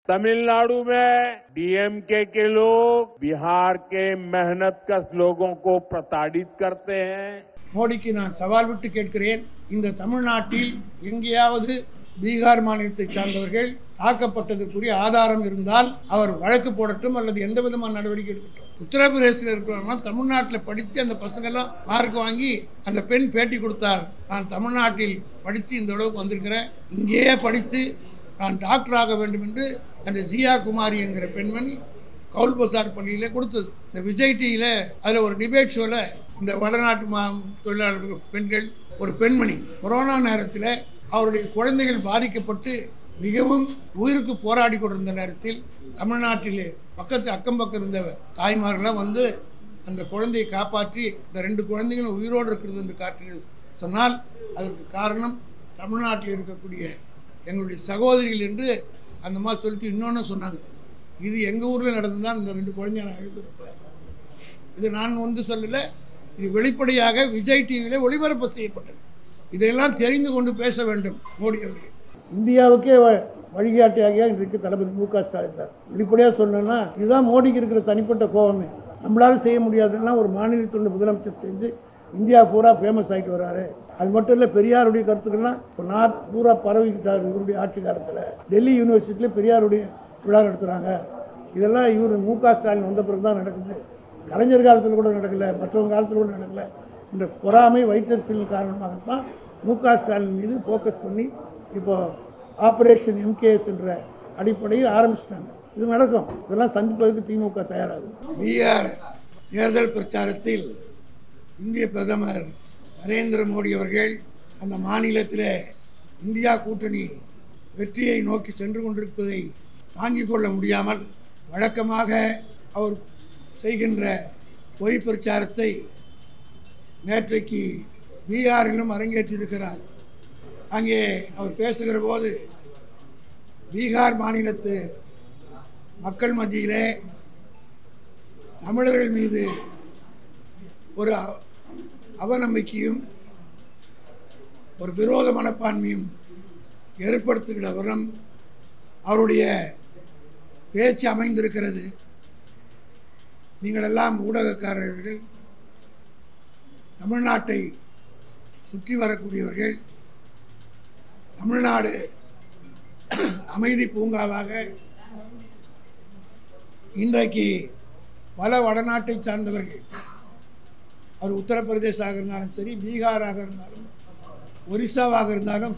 तमिलनाडु में डीएमके के लोग बिहार के मेहनतकश लोगों को प्रताड़ित करते हैं। மோடிக்கு நான் சவால் விட்டு கேட்கிறேன், இந்த தமிழ்நாட்டில் எங்கேயாவது பீகார் மாநிலத்தை சார்ந்தவர்கள் தாக்கப்பட்டதற்குரிய ஆதாரம் இருந்தால் அவர் வழக்கு போடட்டும் அல்லது எந்த விதமான நடவடிக்கை எடுக்கட்டும். உத்தரப்பிரதேசத்தில் இருக்கிறவங்க தமிழ்நாட்டில் படித்து அந்த பசங்கெல்லாம் மார்க் வாங்கி அந்த பெண் பேட்டி கொடுத்தார், நான் தமிழ்நாட்டில் படித்து இந்த அளவுக்கு வந்திருக்கிறேன், இங்கேயே படித்து நான் டாக்டர் ஆக வேண்டும் என்று அந்த ஜியா குமாரி என்கிற பெண்மணி கவுல் பசார் பள்ளியில் கொடுத்தது. இந்த விஜய் டிவியில் அதில் ஒரு டிபேட் ஷோவில் இந்த வடநாட்டு தொழிலாளர்கள் பெண்கள் ஒரு பெண்மணி கொரோனா நேரத்தில் அவருடைய குழந்தைகள் பாதிக்கப்பட்டு மிகவும் உயிருக்கு போராடி கொண்டிருந்த நேரத்தில் தமிழ்நாட்டிலே அக்கம் பக்கம் இருந்த தாய்மார்களாம் வந்து அந்த குழந்தையை காப்பாற்றி இந்த 2 குழந்தைகளும் உயிரோடு இருக்கிறது என்று காட்டினது சொன்னால் அதற்கு காரணம் தமிழ்நாட்டில் இருக்கக்கூடிய எங்களுடைய சகோதரிகள் என்று அந்த மாதிரி சொல்லிட்டு இன்னொன்று சொன்னாங்க. இது எங்கள் ஊரில் நடந்துதான் இந்த 2 குழந்தைய நான் எழுதியிருப்பேன். இது நான் வந்து சொல்லலை, இது வெளிப்படையாக விஜய் டிவியில் ஒளிபரப்பு செய்யப்பட்டது. இதையெல்லாம் தெரிந்து கொண்டு பேச வேண்டும் மோடி அவர்கள். இந்தியாவுக்கே வழிகாட்டியாக இன்றைக்கு தளபதி மு.க. ஸ்டாலின் தான். வெளிப்படையாக சொல்லணும்னா இதுதான் மோடிக்கு இருக்கிற தனிப்பட்ட கோபமே. நம்மளால செய்ய முடியாதுன்னா ஒரு மாநிலத்தோட முதலமைச்சர் செஞ்சு இந்தியா பூரா ஃபேமஸ் ஆகிட்டு வர்றாரு. அது மட்டும் இல்லை, பெரியாருடைய கருத்துக்கள்லாம் இப்போ நார்த் பூரா பரவிக்கிட்டார் இவருடைய ஆட்சி காலத்தில். டெல்லி யூனிவர்சிட்டியில் பெரியாருடைய விழா நடத்துகிறாங்க. இதெல்லாம் இவர் மு.க. ஸ்டாலின் வந்த பிறகு தான் நடக்குது. கலைஞர் காலத்தில் கூட நடக்கலை, மற்றவங்க காலத்தில் கூட நடக்கலை. இந்த பொறாமை வைத்தறிச்சல் காரணமாகத்தான் மு.க. ஸ்டாலின் மீது ஃபோக்கஸ் பண்ணி இப்போ ஆப்ரேஷன் எம்கேஎஸ் என்ற அடிப்படையில் ஆரம்பிச்சிட்டாங்க. இது நடக்கும். இதெல்லாம் சந்திப்பதற்கு திமுக தயாராகும். பீகார் தேர்தல் பிரச்சாரத்தில் இந்திய பிரதமர் நரேந்திர மோடி அவர்கள் அந்த மாநிலத்தில் இந்தியா கூட்டணி வெற்றியை நோக்கி சென்று கொண்டிருப்பதை தாங்கிக் கொள்ள முடியாமல் வழக்கமாக அவர் செய்கின்ற பொய் பிரச்சாரத்தை நேற்றைக்கு பீகாரிலும் அரங்கேற்றியிருக்கிறார். அங்கே அவர் பேசுகிற போது பீகார் மாநிலத்து மக்கள் மத்தியிலே தமிழர்கள் மீது ஒரு அவநம்பிக்கையும் ஒரு விரோத மனப்பான்மையும் ஏற்படுத்துகிற விதம் அவருடைய பேச்சு அமைந்திருக்கிறது. நீங்களெல்லாம் ஊடகக்காரர்கள், தமிழ்நாட்டை சுற்றி வரக்கூடியவர்கள், தமிழ்நாடு அமைதி பூங்காவாக இன்றைக்கு பல வடநாட்டை சார்ந்தவர்கள், அது உத்தரப்பிரதேசாக இருந்தாலும் சரி, பீகாராக இருந்தாலும், ஒரிசாவாக இருந்தாலும்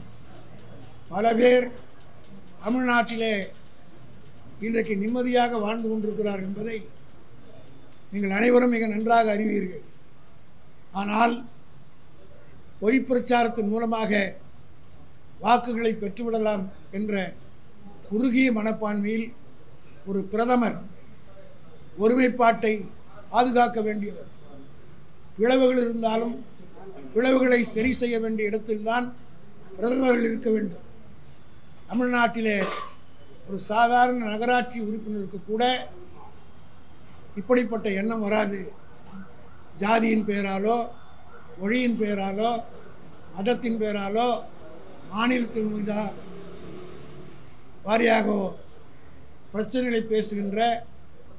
பல பேர் தமிழ்நாட்டிலே இன்றைக்கு நிம்மதியாக வாழ்ந்து கொண்டிருக்கிறார் என்பதை நீங்கள் அனைவரும் மிக நன்றாக அறிவீர்கள். ஆனால் பொய் பிரச்சாரத்தின் மூலமாக வாக்குகளை பெற்றுவிடலாம் என்ற குறுகிய மனப்பான்மையில் ஒரு பிரதமர் ஒருமைப்பாட்டை பாதுகாக்க வேண்டியவர். பிளவுகள் இருந்தாலும் பிளவுகளை சரி செய்ய வேண்டிய இடத்தில்தான் பிரதமர்கள் இருக்க வேண்டும். தமிழ்நாட்டிலே ஒரு சாதாரண நகராட்சி உறுப்பினருக்கு கூட இப்படிப்பட்ட எண்ணம் வராது. ஜாதியின் பெயராலோ, மொழியின் பெயராலோ, மதத்தின் பெயராலோ, மாநிலத்தின் மீதா வாரியாக பிரச்சனைகளை பேசுகின்ற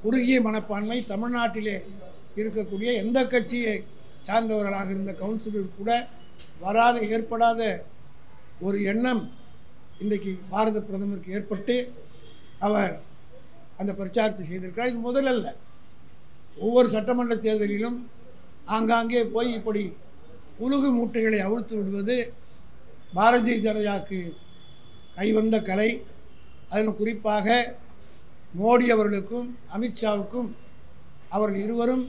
குறுகிய மனப்பான்மை தமிழ்நாட்டிலே இருக்கக்கூடிய எந்த கட்சியை சார்ந்தவர்களாக இருந்த கவுன்சிலர் கூட வராத ஏற்படாத ஒரு எண்ணம் இன்றைக்கு பாரத பிரதமருக்கு ஏற்பட்டு அவர் அந்த பிரச்சாரத்தை செய்திருக்கிறார். இது முதலல்ல. ஒவ்வொரு சட்டமன்ற தேர்தலிலும் ஆங்காங்கே போய் இப்படி புலுகு மூட்டைகளை அவிழ்த்து விடுவது பாரதிய ஜனதாவுக்கு கைவந்த கலை. அதில் குறிப்பாக மோடி அவர்களுக்கும் அமித்ஷாவுக்கும் அவர்கள் இருவரும்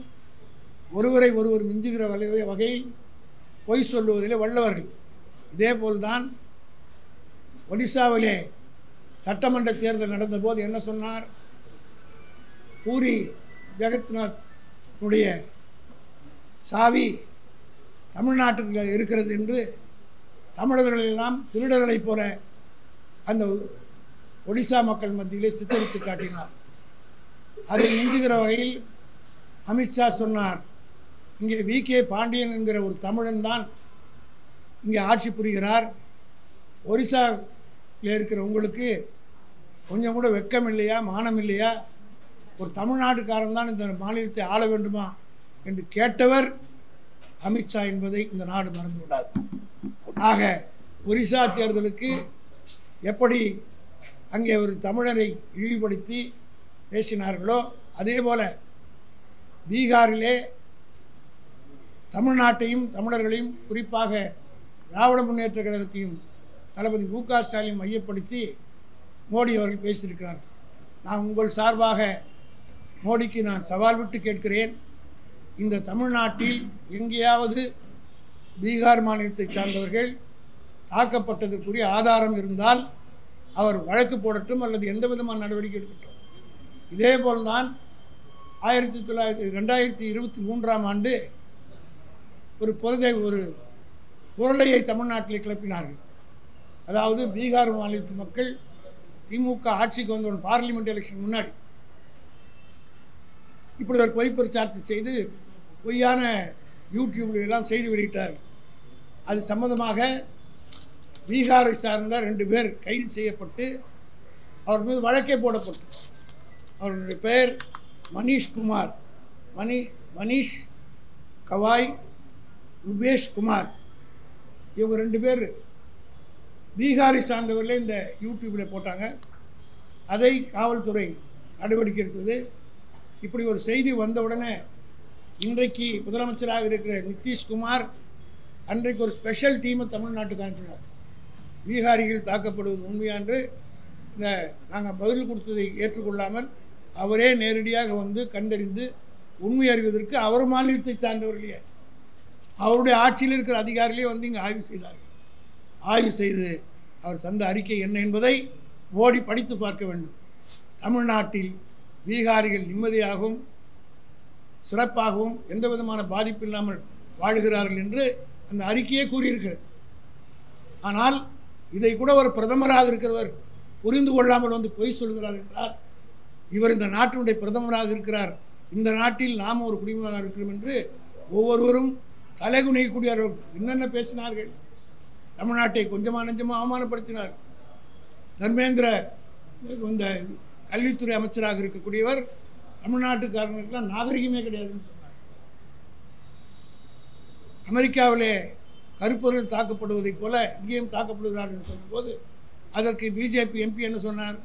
ஒருவரை ஒருவர் மிஞ்சுகிற வகையில் பொய் சொல்லுவதிலே வல்லவர்கள். இதேபோல்தான் ஒடிசாவிலே சட்டமன்ற தேர்தல் நடந்தபோது என்ன சொன்னார்? பூரி ஜெகந்நாத்துடைய சாவி தமிழ்நாட்டுக்கு இருக்கிறது என்று தமிழர்களெல்லாம் திருடர்களைப் போல அந்த ஒடிசா மக்கள் மத்தியிலே சித்தரித்து காட்டினார். அதை மிஞ்சுகிற வகையில் அமித்ஷா சொன்னார், இங்கே வி.கே. பாண்டியன் என்கிற ஒரு தமிழன் தான் இங்கே ஆட்சி புரிகிறார். ஒரிசாவில் இருக்கிற உங்களுக்கு கொஞ்சம் கூட வெட்கம் இல்லையா, மானம் இல்லையா? ஒரு தமிழ்நாட்டுக்காரன் தான் இந்த மாநிலத்தை ஆள வேண்டுமா என்று கேட்டவர் அமித்ஷா என்பதை இந்த நாடு மறந்து விடாது. ஆக ஒரிசா தேர்தலுக்கு எப்படி அங்கே ஒரு தமிழரை இழிவுபடுத்தி பேசினார்களோ, அதே போல பீகாரிலே தமிழ்நாட்டையும் தமிழர்களையும் குறிப்பாக திராவிட முன்னேற்ற கழகத்தையும் தளபதி மு.க. ஸ்டாலின் மையப்படுத்தி மோடி அவர்கள் பேசியிருக்கிறார். நான் உங்கள் சார்பாக மோடிக்கு நான் சவால் விட்டு கேட்கிறேன். இந்த தமிழ்நாட்டில் எங்கேயாவது பீகார் மாநிலத்தை சார்ந்தவர்கள் தாக்கப்பட்டதற்குரிய ஆதாரம் இருந்தால் அவர் வழக்கு போடட்டும் அல்லது எந்த விதமான நடவடிக்கை எடுக்கட்டும். இதேபோல்தான் 2023ஆம் ஆண்டு ஒரு பொருளையை தமிழ்நாட்டில் கிளப்பினார்கள். அதாவது பீகார் மாநிலத்து மக்கள் திமுக ஆட்சிக்கு வந்தவுடன் பார்லிமெண்ட் எலெக்ஷன் முன்னாடி இப்படி ஒரு பொய் பிரச்சாரத்தை செய்து பொய்யான யூடியூப்ல எல்லாம் செய்து வெளியிட்டார்கள். அது சம்பந்தமாக பீகாரை சார்ந்த 2 பேர் கைது செய்யப்பட்டு அவர் மீது வழக்கே போடப்பட்டு, அவருடைய பெயர் மனிஷ் கவாய், ருபேஷ் குமார். இவங்க 2 பேர் பீகாரை சார்ந்தவர்களே இந்த யூடியூப்பில் போட்டாங்க. அதை காவல்துறை நடவடிக்கை எடுத்தது. இப்படி ஒரு செய்தி வந்தவுடனே இன்றைக்கு முதலமைச்சராக இருக்கிற நிதிஷ்குமார் அன்றைக்கு ஒரு ஸ்பெஷல் டீமை தமிழ்நாட்டுக்கு அனுப்பினார். பீகாரிகள் தாக்கப்படுவது உண்மையான்று நாங்கள் பதில் கொடுத்ததை ஏற்றுக்கொள்ளாமல் அவரே நேரடியாக வந்து கண்டறிந்து உண்மை அறிவதற்கு அவர் மாநிலத்தை சார்ந்தவர்களே, அவருடைய ஆட்சியில் இருக்கிற அதிகாரிகளே வந்து இங்கே ஆய்வு செய்தார்கள். ஆய்வு செய்து அவர் தந்த அறிக்கை என்ன என்பதை மோடி படித்து பார்க்க வேண்டும். தமிழ்நாட்டில் பீகாரிகள் நிம்மதியாகவும் சிறப்பாகவும் எந்த விதமான பாதிப்பு இல்லாமல் வாழுகிறார்கள் என்று அந்த அறிக்கையே கூறியிருக்கிறது. ஆனால் இதை கூட ஒரு பிரதமராக இருக்கிறவர் புரிந்து கொள்ளாமல் வந்து பொய் சொல்கிறார் என்றால், இவர் இந்த நாட்டினுடைய பிரதமராக இருக்கிறார், இந்த நாட்டில் நாம் ஒரு குடிமகனாக இருக்கிறோம் என்று ஒவ்வொருவரும் தலைகுனியக்கூடியவர்கள் என்னென்ன பேசினார்கள். தமிழ்நாட்டை கொஞ்சமாக நெஞ்சமாக அவமானப்படுத்தினார். தர்மேந்திர இந்த கல்வித்துறை அமைச்சராக இருக்கக்கூடியவர் தமிழ்நாட்டுக்காரர்களுக்கெல்லாம் நாகரிகமே கிடையாதுன்னு சொன்னார். அமெரிக்காவிலே கருப்பர்கள் தாக்கப்படுவதைப் போல இங்கேயும் தாக்கப்படுகிறார்கள் என்று சொல்லும்போது அதற்கு பிஜேபி எம்பி என்ன சொன்னார்?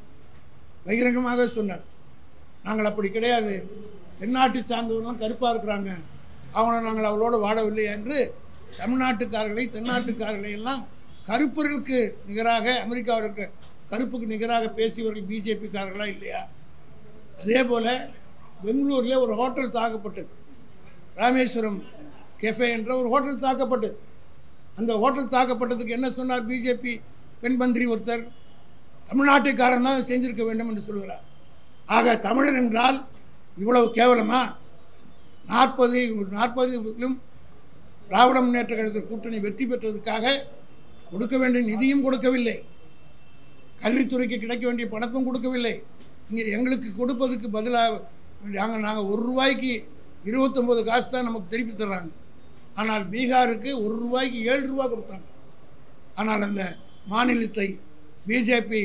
பகிரங்கமாக சொன்னார், நாங்கள் அப்படி கிடையாது, தென்னாட்டு சார்ந்தவர்களும் கருப்பாக இருக்கிறாங்க, அவங்கள நாங்கள் அவளோடு வாழவில்லை என்று தமிழ்நாட்டுக்காரர்களை தென்னாட்டுக்காரர்களை எல்லாம் கருப்பர்களுக்கு நிகராக, அமெரிக்காவில் இருக்கிற கருப்புக்கு நிகராக பேசியவர்கள் பிஜேபிக்காரர்களா இல்லையா? அதே போல் பெங்களூரில் ஒரு ஹோட்டல் தாக்கப்பட்டது, ராமேஸ்வரம் கெஃபே என்ற ஒரு ஹோட்டல் தாக்கப்பட்டது. அந்த ஹோட்டல் தாக்கப்பட்டதுக்கு என்ன சொன்னார் பிஜேபி பெண் மந்திரி ஒருத்தர்? தமிழ்நாட்டுக்காரன் தான் செஞ்சிருக்க வேண்டும் என்று சொல்கிறார். ஆக தமிழர் என்றால் இவ்வளவு கேவலமா? 40 திராவிட முன்னேற்ற கழக கூட்டணி வெற்றி பெற்றதுக்காக கொடுக்க வேண்டிய நிதியும் கொடுக்கவில்லை, கல்வித்துறைக்கு கிடைக்க வேண்டிய பணத்தும் கொடுக்கவில்லை. இங்கே எங்களுக்கு கொடுப்பதற்கு பதிலாக நாங்கள் ₹1 29 காசு தான் நமக்கு திருப்பி தர்றாங்க. ஆனால் பீகாருக்கு ₹1 7 கொடுத்தாங்க. ஆனால் அந்த மாநிலத்தை பிஜேபி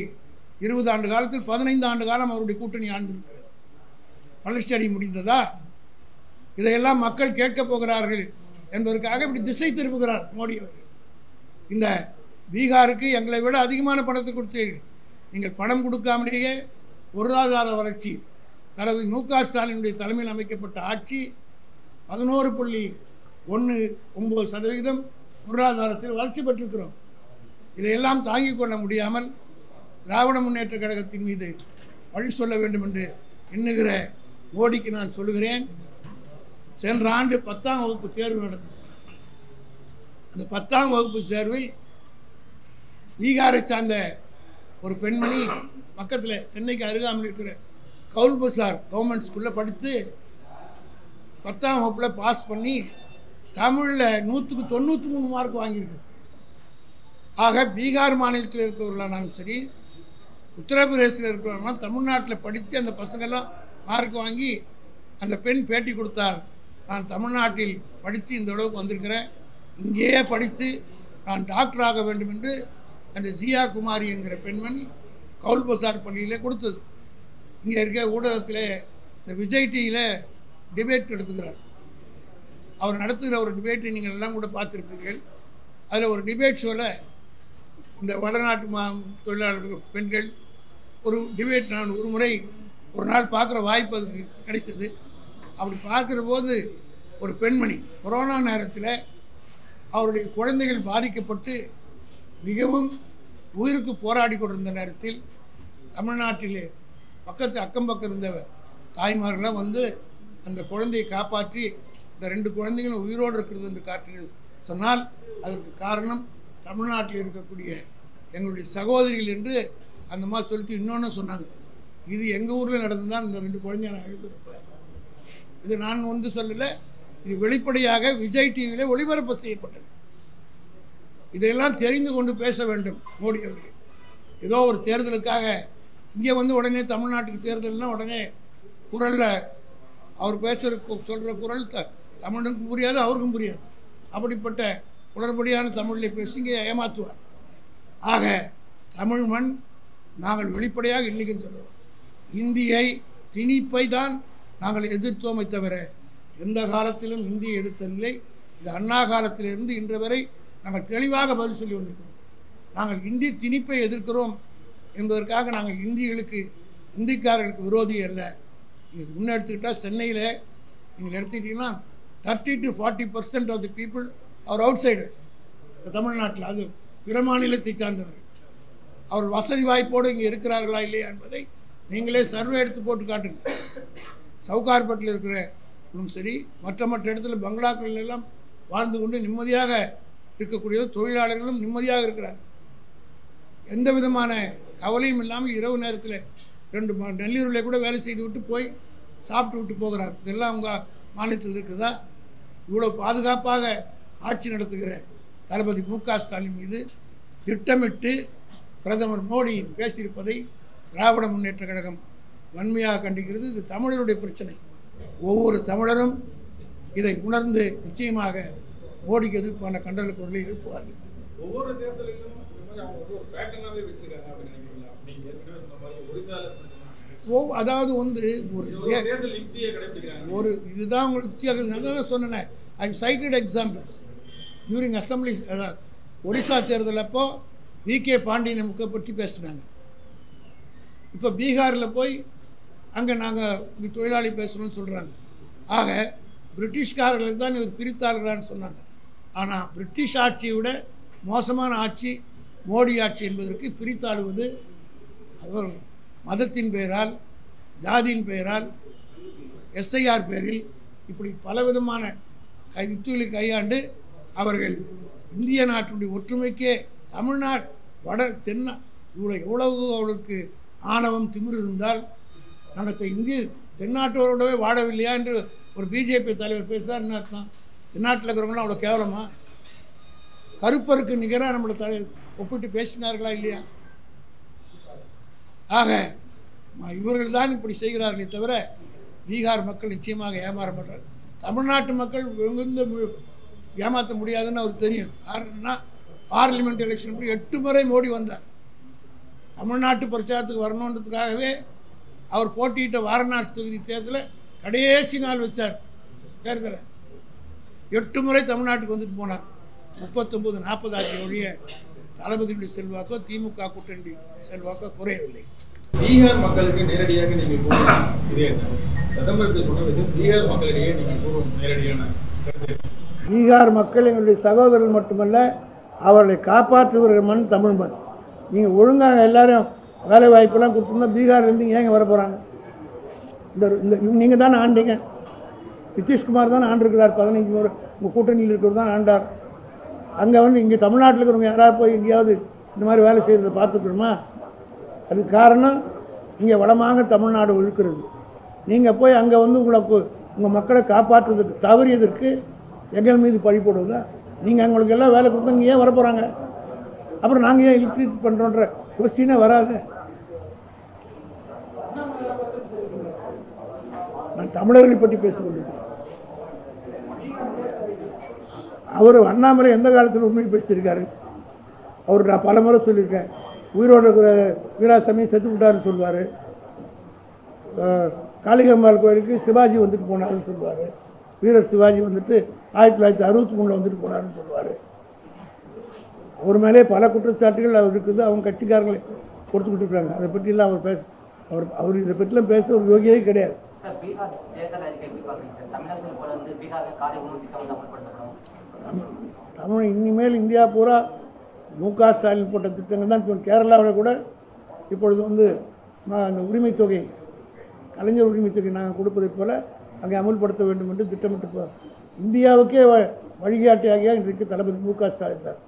20 ஆண்டு காலத்தில் 15 ஆண்டு காலம் அவருடைய கூட்டணி ஆண்டிருக்கிறது. வளர்ச்சி அடைய முடிந்ததா? இதையெல்லாம் மக்கள் கேட்கப் போகிறார்கள் என்பதற்காக இப்படி திசை திருப்புகிறார் மோடி அவர்கள். இந்த பீகாருக்கு எங்களை விட அதிகமான பணத்தை கொடுத்தீர்கள், நீங்கள் பணம் கொடுக்காமலேயே பொருளாதார வளர்ச்சி தளபதி மு.க. ஸ்டாலினுடைய தலைமையில் அமைக்கப்பட்ட ஆட்சி 11.19% பொருளாதாரத்தில் வளர்ச்சி பெற்றிருக்கிறோம். இதையெல்லாம் தாங்கிக் கொள்ள முடியாமல் திராவிட முன்னேற்ற கழகத்தின் மீது வழி சொல்ல வேண்டும் என்று எண்ணுகிற மோடிக்கு நான் சொல்லுகிறேன், சென்ற ஆண்டு 10ஆம் வகுப்பு தேர்வு நடந்தது. அந்த 10ஆம் வகுப்பு தேர்வில் பீகாரை சார்ந்த ஒரு பெண்மணி பக்கத்தில் சென்னைக்கு அருகாமல் இருக்கிற கவுல் பசார் கவர்மெண்ட் ஸ்கூலில் படித்து 10ஆம் வகுப்பில் பாஸ் பண்ணி தமிழில் 100க்கு 93 மார்க் வாங்கியிருக்கு. ஆக பீகார் மாநிலத்தில் இருக்கிறவர்களானாலும் சரி, உத்தரப்பிரதேசத்தில் இருக்கிறவர்களாம் தமிழ்நாட்டில் படித்து அந்த பசங்கள்லாம் மார்க் வாங்கி அந்த பெண் பேட்டி கொடுத்தார், நான் தமிழ்நாட்டில் படித்து இந்த அளவுக்கு வந்திருக்கிறேன், இங்கேயே படித்து நான் டாக்டர் ஆக வேண்டும் என்று அந்த ஜியா குமாரி என்கிற பெண்மணி கவுல் பசார் பள்ளியிலே கொடுத்தது. இங்கே இருக்க ஊடகத்தில் இந்த விஜய் டிவியில் டிபேட் எடுத்துக்கிறார். அவர் நடத்துகிற ஒரு டிபேட்டை நீங்கள் எல்லாம் கூட பார்த்துருப்பீர்கள். அதில் ஒரு டிபேட் ஷோவில் இந்த வடநாட்டு தொழிலாளர்கள் பெண்கள் ஒரு டிபேட் நான் ஒரு நாள் பார்க்குற வாய்ப்பு அதுக்கு கிடைத்தது. அப்படி பார்க்குற போது ஒரு பெண்மணி கொரோனா நேரத்தில் அவருடைய குழந்தைகள் பாதிக்கப்பட்டு மிகவும் உயிருக்கு போராடி கொண்டிருந்த நேரத்தில் தமிழ்நாட்டிலே அக்கம் பக்கம் இருந்த தாய்மார்களாக வந்து அந்த குழந்தையை காப்பாற்றி இந்த 2 குழந்தைகளும் உயிரோடு இருக்கிறது என்று காட்டினது சொன்னால் அதற்கு காரணம் தமிழ்நாட்டில் இருக்கக்கூடிய எங்களுடைய சகோதரிகள் என்று அந்த மாதிரி சொல்லிட்டு இன்னொன்று சொன்னாங்க. இது எங்கள் ஊரில் நடந்துதான் இந்த 2 குழந்தைய நான் எழுதியிருப்பேன். இது நான் வந்து சொல்லலை, இது வெளிப்படையாக விஜய் டிவியில் ஒளிபரப்பு செய்யப்பட்டது. இதையெல்லாம் தெரிந்து கொண்டு பேச வேண்டும் மோடி அவர்கள். ஏதோ ஒரு தேர்தலுக்காக இங்கே வந்து உடனே தமிழ்நாட்டுக்கு தேர்தல்னா உடனே குரலில் அவர் சொல்கிற குரல் தமிழுக்கும் புரியாது, அவருக்கும் புரியாது. அப்படிப்பட்ட குளறுபடியான தமிழில் பேசி இங்கே ஏமாற்றுவார். ஆக தமிழ் மண் நாங்கள் வெளிப்படையாக இன்றைக்கும் சொல்கிறோம், இந்தியை திணிப்பை தான் நாங்கள் எதிர்த்தோமை தவிர எந்த காலத்திலும் இந்தியை எதிர்த்ததில்லை. இது அண்ணா காலத்திலிருந்து இன்று வரை நாங்கள் தெளிவாக பதில் சொல்லி வந்திருக்கிறோம். நாங்கள் இந்தி திணிப்பை எதிர்க்கிறோம் என்பதற்காக நாங்கள் இந்திக்காரர்களுக்கு விரோதி அல்ல. இது முன்னே எடுத்துக்கிட்டால் சென்னையில் நீங்கள் எடுத்துக்கிட்டீங்கன்னா 30 to 40% of the people are outsiders. தமிழ்நாட்டில் அது பிற மாநிலத்தை சார்ந்தவர்கள். அவர்கள் வசதி வாய்ப்போடு இங்கே இருக்கிறார்களா இல்லையா என்பதை நீங்களே சர்வே எடுத்து போட்டு காட்டுங்க. சவுகார்பேட்டில் இருக்கிற சரி மற்ற இடத்துல பங்களாக்கள் எல்லாம் வாழ்ந்து கொண்டு நிம்மதியாக இருக்கக்கூடிய தொழிலாளர்களும் நிம்மதியாக இருக்கிறார். எந்த விதமான கவலையும் இல்லாமல் இரவு நேரத்தில் 2 நெல்லூரில் கூட வேலை செய்து விட்டு போய் சாப்பிட்டு விட்டு போகிறார். இதெல்லாம் உங்கள் மாநிலத்தில் இருக்குதா? இவ்வளோ பாதுகாப்பாக ஆட்சி நடத்துகிற தளபதி மு.க. ஸ்டாலின் மீது திட்டமிட்டு பிரதமர் மோடி பேசியிருப்பதை திராவிட முன்னேற்ற கழகம் வன்மையாக கண்டிக்கிறது. இது தமிழருடைய பிரச்சனை. ஒவ்வொரு தமிழரும் இதை உணர்ந்து நிச்சயமாக மோடிக்கு எதிர்ப்பான கண்டன குரலை எழுப்புவார்கள். ஒவ்வொரு தேர்தலிலும் அதாவது வந்து ஒரு இதுதான் உங்களுக்கு யுக்தியாக சொன்னேன். I cited examples during assembly. Orissa தேர்தல் அப்போ வி.கே. பாண்டியனை பற்றி பேசினாங்க. இப்போ பீகாரில் போய் அங்கே நாங்கள் தொழிலாளி பேசுகிறோம்னு சொல்கிறாங்க. ஆக பிரிட்டிஷ்காரர்களுக்கு தான் இவர் பிரித்தாளுகிறான்னு சொன்னாங்க. ஆனால் பிரிட்டிஷ் ஆட்சியை விட மோசமான ஆட்சி மோடி ஆட்சி என்பதற்கு பிரித்தாளுவது அவர் மதத்தின் பெயரால், ஜாதியின் பெயரால், எஸ்ஐஆர் பேரில் இப்படி பலவிதமான யுக்திகளை கையாண்டு அவர்கள் இந்திய நாட்டினுடைய ஒற்றுமைக்கே தமிழ்நாடு தென்னா எவ்வளவு அவளுக்கு ஆணவம் திமிர் இருந்தால் நாங்கள் இந்திய தென்னாட்டோரோடவே வாழவில்லையா என்று ஒரு பிஜேபி தலைவர் பேசுகிறார். என்ன அர்த்தம்? தென்னாட்டில் இருக்கிறவங்களாம் அவ்வளோ கேவலமா? கருப்பருக்கு நிகராக நம்மளை ஒப்பிட்டு பேசினார்களா இல்லையா? ஆக இவர்கள் தான் இப்படி செய்கிறார்களே தவிர பீகார் மக்கள் நிச்சயமாக ஏமாற மாட்டார்கள். தமிழ்நாட்டு மக்கள் வெகுந்த ஏமாற்ற முடியாதுன்னு அவருக்கு தெரியும். காரணம்னா பார்லிமெண்ட் எலெக்ஷன் 8 முறை மோடி வந்தார். தமிழ்நாட்டு பிரச்சாரத்துக்கு வரணுன்றதுக்காகவே அவர் போட்டியிட்ட வாரணாசி தொகுதி தேர்தலில் கடைசி நாள் வச்சார் தேர்தலை. 8 முறை தமிழ்நாட்டுக்கு வந்துட்டு போனார். 39-40 ஆட்சி ஒழிய தளபதியுடைய செல்வாக்கோ திமுக கூட்டணி செல்வாக்கோ குறையவில்லை. பீகார் மக்களுக்கு நேரடியாக நீங்கள் பீகார் மக்களிடையே நீங்கள் நேரடியான பீகார் மக்கள் எங்களுடைய சகோதரர்கள் மட்டுமல்ல, அவர்களை காப்பாற்றுகிற மண் தமிழ் மண். நீங்கள் ஒழுங்காக எல்லாரும் வேலை வாய்ப்பெல்லாம் கொடுத்துருந்தா பீகார்லேருந்து ஏங்க வர போகிறாங்க? இந்த நீங்கள் தானே ஆண்டீங்க. நிதிஷ்குமார் தான் ஆண்டிருக்கிறார். 15 முறை உங்கள் கூட்டணியில் இருக்கிறது தான் ஆண்டார். அங்கே வந்து இங்கே தமிழ்நாட்டில் இருக்கிறவங்க யாராவது போய் எங்கேயாவது இந்த மாதிரி வேலை செய்கிறத பார்த்துக்கணுமா? அதுக்கு காரணம் இங்கே வளமாக தமிழ்நாடு இருக்கிறது. நீங்கள் போய் அங்கே வந்து உங்கள் மக்களை காப்பாற்றுவதற்கு தவறியதற்கு எங்கள் மீது பழி போடுவதா? நீங்கள் அவங்களுக்கு எல்லாம் வேலை கொடுத்தா இங்கே ஏன் வர போகிறாங்க? அப்புறம் நாங்கள் ஏன் இல்ட்ரீட் பண்ணுறோன்ற கொஸ்டினே வராது. நான் தமிழர்களை பற்றி பேசிக்கொண்டிருக்கேன். அவர் அண்ணாமலை எந்த காலத்தில் உண்மை பேசியிருக்காரு? அவர் நான் பல முறை சொல்லியிருக்கேன். உயிரோடு இருக்கிற வீராசாமி செத்து விட்டாருன்னு சொல்லுவார். காளிகம்மாள் கோயிலுக்கு சிவாஜி வந்துட்டு போனாருன்னு சொல்லுவார். வீரர் சிவாஜி வந்துட்டு 1963 வந்துட்டு போனாருன்னு சொல்லுவார். அவர் மேலே பல குற்றச்சாட்டுகள் அவர் இருக்குது. அவங்க கட்சிக்காரங்களை கொடுத்துக்கிட்டு இருக்காங்க. அதை பற்றிலாம் அவர் இதை பற்றிலாம் பேச ஒரு யோகியே கிடையாது. தமிழ் இனிமேல் இந்தியா பூரா மு.க. ஸ்டாலின் போட்ட திட்டங்கள் தான். இப்போ கேரளாவில் கூட இப்பொழுது வந்து அந்த உரிமைத் தொகை, கலைஞர் உரிமைத் தொகை நாங்கள் கொடுப்பதைப் போல அங்கே அமுல்படுத்த வேண்டும் என்று திட்டமிட்டு இந்தியாவுக்கே வழிகாட்டியாக இன்றைக்கு தளபதி மு.க. ஸ்டாலின் தான்.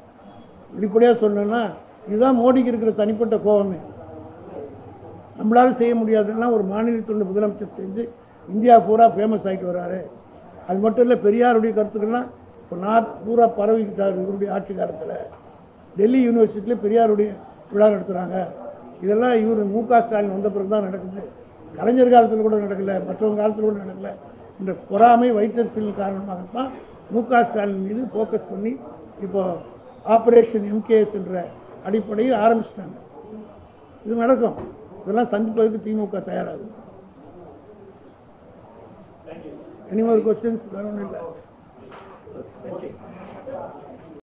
வெளிப்படையாக சொல்லணும்னா இதுதான் மோடிக்கு இருக்கிற தனிப்பட்ட கோபமே. நம்மளால் செய்ய முடியாதுன்னா ஒரு மாநிலத்தினுடைய முதலமைச்சர் செஞ்சு இந்தியா பூரா ஃபேமஸ் ஆகிட்டு வர்றாரு. அது மட்டும் இல்லை, பெரியாருடைய கருத்துக்கள்லாம் இப்போ பூரா பரவிக்கிட்டார் இவருடைய ஆட்சி காலத்தில். டெல்லி யூனிவர்சிட்டியில் பெரியாருடைய விழா நடத்துகிறாங்க. இதெல்லாம் இவர் மு.க. ஸ்டாலின் வந்த பிறகு தான் நடக்குது. கலைஞர் காலத்தில் கூட நடக்கலை, மற்றவங்க காலத்தில் கூட நடக்கலை. இந்த பொறாமை வைத்தறிச்சல் காரணமாகத்தான் மு.க. ஸ்டாலின் மீது ஃபோக்கஸ் பண்ணி இப்போ ஆப்ரேஷன் எம்கேஎஸ் என்ற அடிப்படையில் ஆரம்பிச்சிட்டாங்க. இது நடக்கும். இதெல்லாம் சந்திப்பதற்கு திமுக தயாராகும். Any more questions? வேற ஒன்றும் இல்லை.